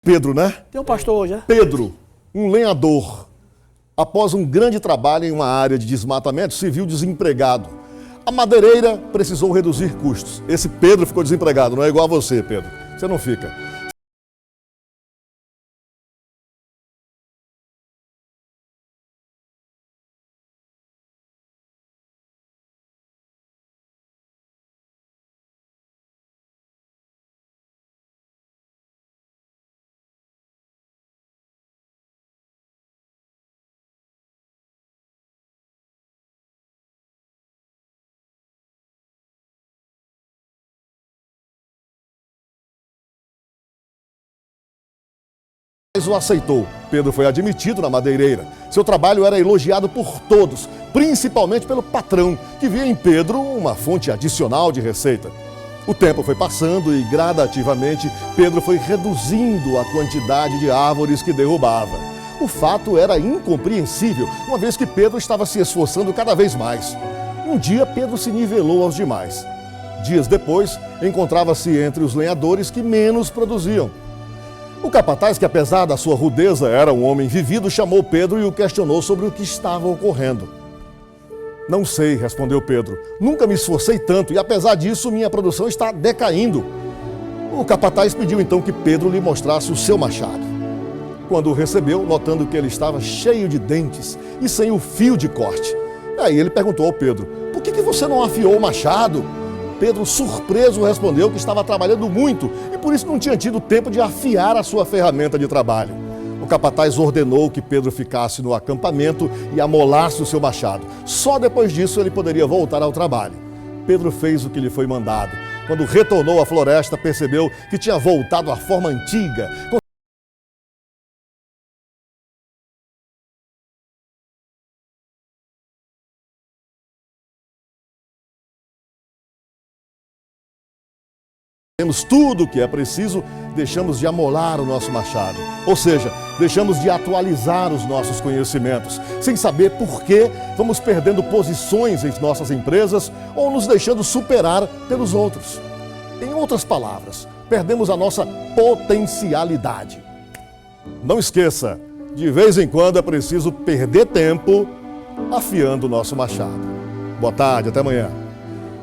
Pedro, né? Tem um pastor hoje, né? Pedro, um lenhador, após um grande trabalho em uma área de desmatamento, se viu desempregado. A madeireira precisou reduzir custos. Esse Pedro ficou desempregado, não é igual a você, Pedro. Você não fica. Mas o aceitou. Pedro foi admitido na madeireira. Seu trabalho era elogiado por todos, principalmente pelo patrão, que via em Pedro uma fonte adicional de receita. O tempo foi passando e, gradativamente, Pedro foi reduzindo a quantidade de árvores que derrubava. O fato era incompreensível, uma vez que Pedro estava se esforçando cada vez mais. Um dia, Pedro se nivelou aos demais. Dias depois, encontrava-se entre os lenhadores que menos produziam. O capataz, que apesar da sua rudeza era um homem vivido, chamou Pedro e o questionou sobre o que estava ocorrendo. Não sei, respondeu Pedro. Nunca me esforcei tanto e apesar disso minha produção está decaindo. O capataz pediu então que Pedro lhe mostrasse o seu machado. Quando o recebeu, notando que ele estava cheio de dentes e sem o fio de corte. Aí ele perguntou ao Pedro, por que você não afiou o machado? Pedro, surpreso, respondeu que estava trabalhando muito e por isso não tinha tido tempo de afiar a sua ferramenta de trabalho. O capataz ordenou que Pedro ficasse no acampamento e amolasse o seu machado. Só depois disso ele poderia voltar ao trabalho. Pedro fez o que lhe foi mandado. Quando retornou à floresta, percebeu que tinha voltado à forma antiga. Temos tudo o que é preciso, deixamos de amolar o nosso machado. Ou seja, deixamos de atualizar os nossos conhecimentos. Sem saber por que vamos perdendo posições em nossas empresas ou nos deixando superar pelos outros. Em outras palavras, perdemos a nossa potencialidade. Não esqueça, de vez em quando é preciso perder tempo afiando o nosso machado. Boa tarde, até amanhã.